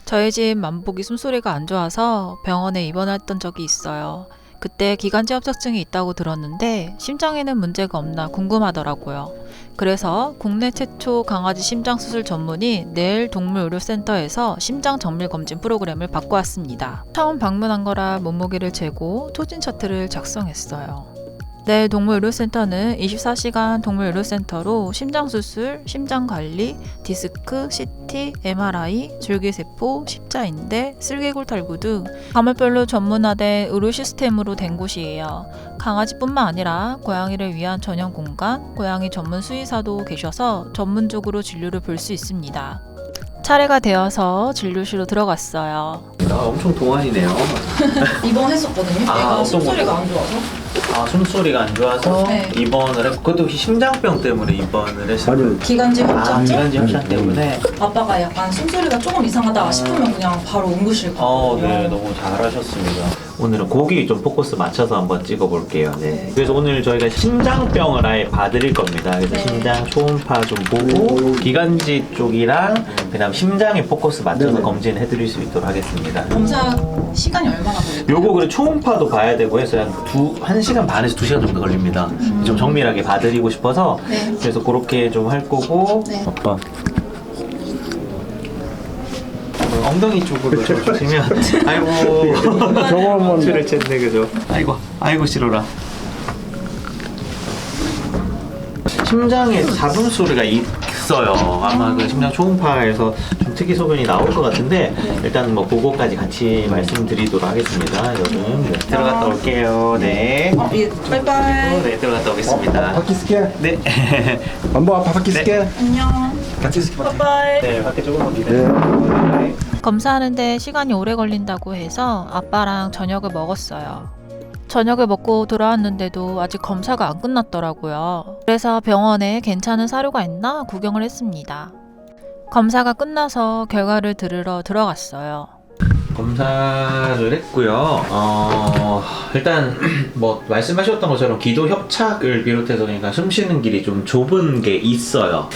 저희 집 만복이 숨소리가 안 좋아서 병원에 입원했던 적이 있어요. 그때 기관지 협착증이 있다고 들었는데 심장에는 문제가 없나 궁금하더라고요. 그래서 국내 최초 강아지 심장 수술 전문인 내일 동물의료센터에서 심장 정밀 검진 프로그램을 받고 왔습니다. 처음 방문한 거라 몸무게를 재고 초진 차트를 작성했어요. 내일 동물의료센터는 24시간 동물의료센터로 심장수술, 심장관리, 디스크, CT, MRI, 줄기세포, 십자인대, 슬개골 탈구 등 과목별로 전문화된 의료 시스템으로 된 곳이에요. 강아지뿐만 아니라 고양이를 위한 전용 공간, 고양이 전문 수의사도 계셔서 전문적으로 진료를 볼 수 있습니다. 차례가 되어서 진료실로 들어갔어요. 엄청 동안이네요. 입원했었거든요. 얘가 숨소리가 안 좋아서. 숨소리가 안 좋아서 네. 입원을 했고, 그것도 혹시 심장병 때문에 입원을 했어요? 기관지 협착증? 기관지 협착 때문에. 아빠가 약간 숨소리가 조금 이상하다 싶으면 그냥 바로 응급실 가거든요. 네, 너무 잘하셨습니다. 오늘은 고기 좀 포커스 맞춰서 한번 찍어볼게요. 네. 그래서 오늘 저희가 심장병을 아예 봐드릴 겁니다. 그래서 네. 심장 초음파 좀 보고 기관지 쪽이랑 그다음 심장에 포커스 맞춰서 검진해드릴 수 있도록 하겠습니다. 검사 시간이 얼마나 걸릴까요? 요거 그래 초음파도 봐야 되고 해서 한 1시간 반에서 2시간 정도 걸립니다. 좀 정밀하게 봐드리고 싶어서 네. 그래서 그렇게 좀 할 거고. 네. 아빠. 엉덩이 쪽으로 주시면 아이고 저거만 줄을 챘네 그죠? 아이고 싫어라. 심장에 잡음 소리가 있어요. 아마 그 심장 초음파에서 좀 특이 소견이 나올 것 같은데 일단 뭐 그거까지 같이 말씀드리도록 하겠습니다. 여러분 네, 들어갔다 올게요. 네. 예, 바이바이. 네 들어갔다 오겠습니다. 밖에 있을게. 네. 안보 아빠 밖에 있을게. 안녕. 같이 있을게. 바이바이. 네 밖에 조금만 네. 기다려. 검사하는데 시간이 오래 걸린다고 해서 아빠랑 저녁을 먹었어요. 저녁을 먹고 돌아왔는데도 아직 검사가 안 끝났더라고요. 그래서 병원에 괜찮은 사료가 있나 구경을 했습니다. 검사가 끝나서 결과를 들으러 들어갔어요. 검사를 했고요. 일단 뭐 말씀하셨던 것처럼 기도 협착을 비롯해서 그러니까 숨 쉬는 길이 좀 좁은 게 있어요.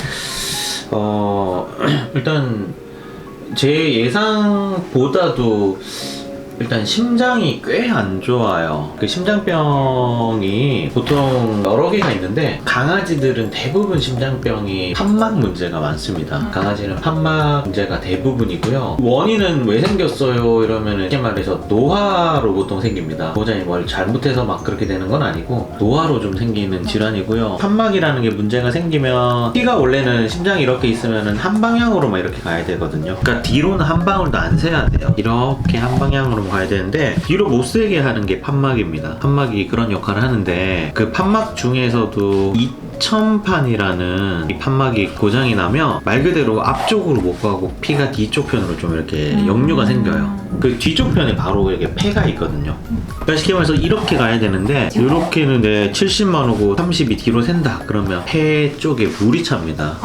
일단 제 예상보다도 일단 심장이 꽤 안 좋아요. 그 심장병이 보통 여러 개가 있는데 강아지들은 대부분 심장병이 판막 문제가 많습니다. 강아지는 판막 문제가 대부분이고요. 원인은 왜 생겼어요? 이러면은 쉽게 말해서 노화로 보통 생깁니다. 보호자님이 뭘 잘못해서 막 그렇게 되는 건 아니고 노화로 좀 생기는 질환이고요. 판막이라는 게 문제가 생기면 피가 원래는 심장이 이렇게 있으면은 한 방향으로만 이렇게 가야 되거든요. 그러니까 뒤로는 한 방울도 안 새야 돼요. 이렇게 한 방향으로 가야 되는데 뒤로 못 새게 하는 게 판막입니다. 판막이 그런 역할을 하는데 그 판막 중에서도 이천판이라는 이 판막이 고장이 나면 말 그대로 앞쪽으로 못 가고 피가 뒤쪽 편으로 좀 이렇게 역류가 생겨요. 그 뒤쪽 편에 바로 이렇게 폐가 있거든요. 그러니까 쉽게 말해서 이렇게 가야 되는데 이렇게는 70만 오고 30이 뒤로 샌다 그러면 폐 쪽에 물이 찹니다.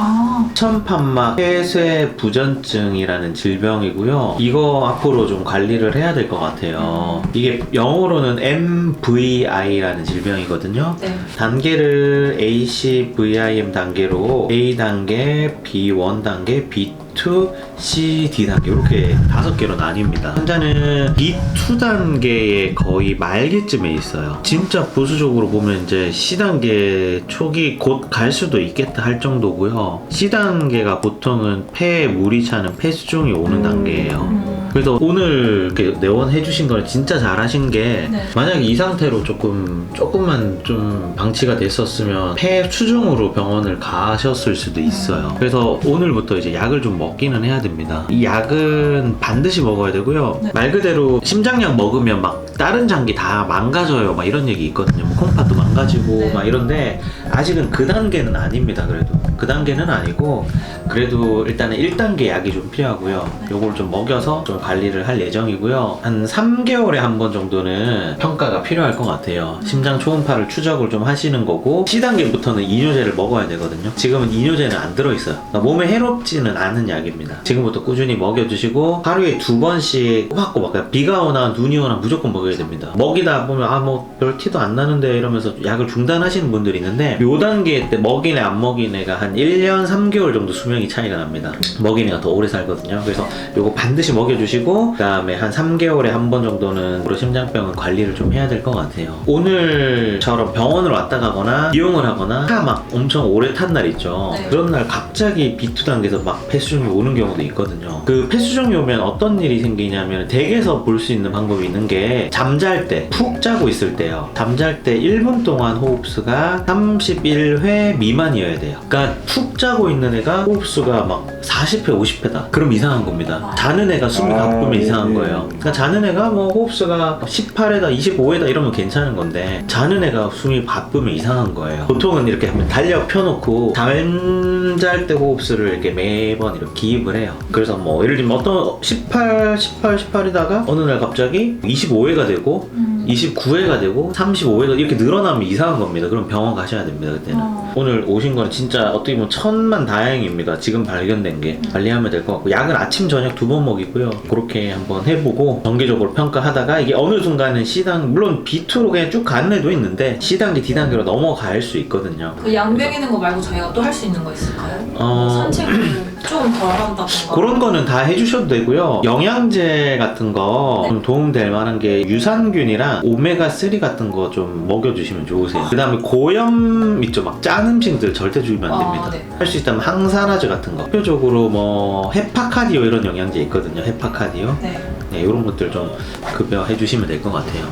천판막 폐쇄 부전증이라는 질병이고요. 이거 앞으로 좀 관리를 해야 될 것 같아요. 이게 영어로는 MVI라는 질병이거든요. 네. 단계를 ACVIM 단계로 A 단계, B1 단계, B2, C, D 단계 이렇게 5개로 나뉩니다. 환자는 B2 단계의 거의 말기쯤에 있어요. 진짜 보수적으로 보면 이제 C 단계 초기 곧 갈 수도 있겠다 할 정도고요. C 단계가 보통은 폐에 물이 차는 폐수종이 오는 단계예요. 그래서 오늘 이렇게 내원해 주신 거는 진짜 잘하신 게 네. 만약에 이 상태로 조금만 좀 방치가 됐었으면 폐 수중으로 병원을 가셨을 수도 있어요. 그래서 오늘부터 이제 약을 좀 먹기는 해야 됩니다. 이 약은 반드시 먹어야 되고요. 네. 말 그대로 심장약 먹으면 막 다른 장기 다 망가져요 막 이런 얘기 있거든요. 뭐 콩팥도 망가지고 네. 막 이런데 아직은 그 단계는 아닙니다. 그래도 그 단계는 아니고 그래도 일단은 1단계 약이 좀 필요하고요. 요걸 좀 먹여서 좀 관리를 할 예정이고요. 한 3개월에 한 번 정도는 평가가 필요할 것 같아요. 심장 초음파를 추적을 좀 하시는 거고, C단계부터는 이뇨제를 먹어야 되거든요. 지금은 이뇨제는 안 들어있어요. 그러니까 몸에 해롭지는 않은 약입니다. 지금부터 꾸준히 먹여주시고 하루에 2번씩 꼬박꼬박, 비가 오나 눈이 오나 무조건 먹여야 됩니다. 먹이다 보면 뭐 별 티도 안 나는데 이러면서 약을 중단하시는 분들이 있는데, 요 단계 때 먹인 애 안 먹인 애가 한 1년 3개월 정도 수명이 차이가 납니다. 먹인 애가 더 오래 살거든요. 그래서 요거 반드시 먹여주시고, 그 다음에 한 3개월에 한 번 정도는 우리 심장병은 관리를 좀 해야 될 것 같아요. 오늘처럼 병원을 왔다 가거나 비용을 하거나 차 막 엄청 오래 탄 날 있죠. 네. 그런 날 갑자기 비투당겨서 막 폐수종이 오는 경우도 있거든요. 그 폐수종이 오면 어떤 일이 생기냐면, 댁에서 볼 수 있는 방법이 있는 게, 잠잘 때 푹 자고 있을 때요. 잠잘 때 1분 동안 호흡수가 31회 미만이어야 돼요. 그러니까 푹 자고 있는 애가 호흡수가 막 40회, 50회다. 그럼 이상한 겁니다. 자는 애가 숨이 가쁘면 이상한 거예요. 그러니까 자는 애가 뭐 호흡수가 18회다, 25회다 이러면 괜찮은 건데, 자는 애가 숨이 바쁘면 이상한 거예요. 보통은 이렇게 하면 달력 펴놓고 잠잘 때 호흡수를 이렇게 매번 이렇게 기입을 해요. 그래서 뭐 예를 들면 어떤 18이다가 어느 날 갑자기 25회가 되고 29회가 되고 35회가 이렇게 늘어나면 이상한 겁니다. 그럼 병원 가셔야 됩니다. 그때는. 오늘 오신 거는 진짜 어떻게 보면 천만 다행입니다. 지금 발견된 게. 관리하면 될 것 같고, 약은 아침 저녁 2번 먹이고요. 그렇게 한번 해보고 정기적으로 평가하다가, 이게 어느 순간은 C단, 물론 B2로 그냥 쭉 가는 애도 있는데 C단계, D단계로 넘어갈 수 있거든요. 그 양 먹이는 거 말고 저희가 또 할 수 있는 거 있을까요? 산책을 조금 덜 한다던가. 그런 거는 다 해주셔도 되고요. 영양제 같은 거 좀 도움될 만한 게, 유산균이랑 오메가3 같은 거 좀 먹여주시면 좋으세요. 그 다음에 고염 있죠. 막 짠 음식들 절대 주면 안 됩니다. 네. 할 수 있다면 항산화제 같은 거. 대표적으로 뭐 헤파카디오 이런 영양제 있거든요. 헤파카디오. 네. 네, 이런 것들 좀 급여해 주시면 될 것 같아요.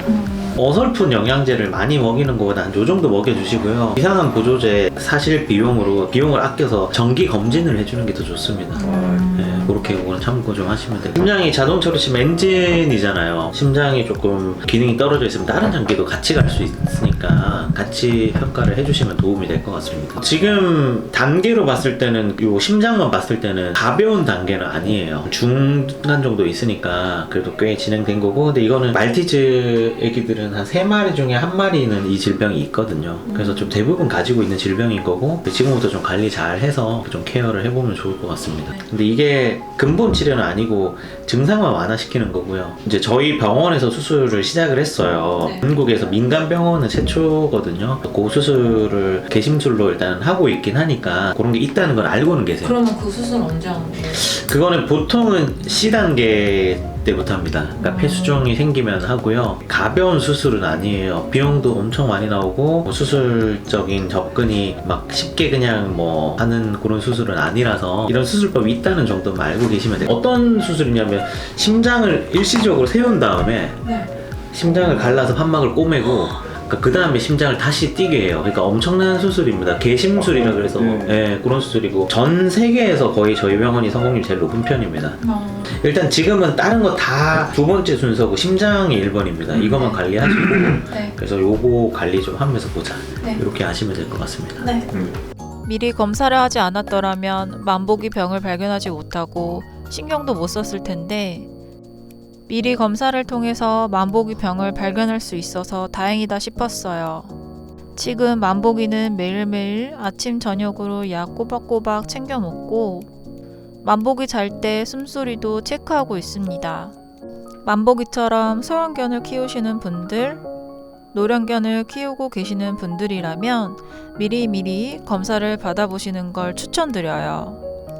어설픈 영양제를 많이 먹이는 것보다 한 요 정도 먹여주시고요. 이상한 보조제 사실 비용을 아껴서 정기 검진을 해주는 게 더 좋습니다. 네, 그렇게 그거는 참고 좀 하시면 돼요. 심장이 자동차로 치면 엔진이잖아요. 심장이 조금 기능이 떨어져 있으면 다른 장기도 같이 갈 수 있으니까 같이 평가를 해주시면 도움이 될 것 같습니다. 지금 단계로 봤을 때는, 요 심장만 봤을 때는 가벼운 단계는 아니에요. 중간 정도 있으니까 그래도 꽤 진행된 거고, 근데 이거는 말티즈 애기들은 한 3마리 중에 1마리는 이 질병이 있거든요. 그래서 좀 대부분 가지고 있는 질병인 거고, 지금부터 좀 관리 잘 해서 좀 케어를 해보면 좋을 것 같습니다. 근데 이게 근본 치료는 아니고 증상만 완화시키는 거고요. 이제 저희 병원에서 수술을 시작을 했어요. 네. 한국에서 민간 병원은 최초거든요. 그 수술을 개심술로 일단 하고 있긴 하니까 그런 게 있다는 걸 알고는 계세요. 그러면 그 수술 언제 하는 거예요? 그거는 보통은 C단계 때부터 합니다. 그러니까 폐수종이 생기면 하고요. 가벼운 수술은 아니에요. 비용도 엄청 많이 나오고, 수술적인 접근이 막 쉽게 그냥 뭐 하는 그런 수술은 아니라서, 이런 수술법이 있다는 정도만 알고 계시면 돼요. 어떤 수술이냐면, 심장을 일시적으로 세운 다음에 네. 심장을 갈라서 판막을 꼬매고, 그 다음에 심장을 다시 뛰게 해요. 그러니까 엄청난 수술입니다. 개심술이라 그래서 그런 수술이고, 전 세계에서 거의 저희 병원이 성공률이 제일 높은 편입니다. 일단 지금은 다른 거 다 2번째 순서고 심장이 1번입니다. 이것만 관리하시고, 네. 그래서 요거 관리 좀 하면서 보자. 네. 이렇게 하시면 될 것 같습니다. 네. 미리 검사를 하지 않았더라면 만보기 병을 발견하지 못하고 신경도 못 썼을 텐데, 미리 검사를 통해서 만보기 병을 발견할 수 있어서 다행이다 싶었어요. 지금 만보기는 매일매일 아침 저녁으로 약 꼬박꼬박 챙겨 먹고, 만보기 잘 때 숨소리도 체크하고 있습니다. 만보기처럼 소형견을 키우시는 분들, 노령견을 키우고 계시는 분들이라면 미리미리 검사를 받아보시는 걸 추천드려요.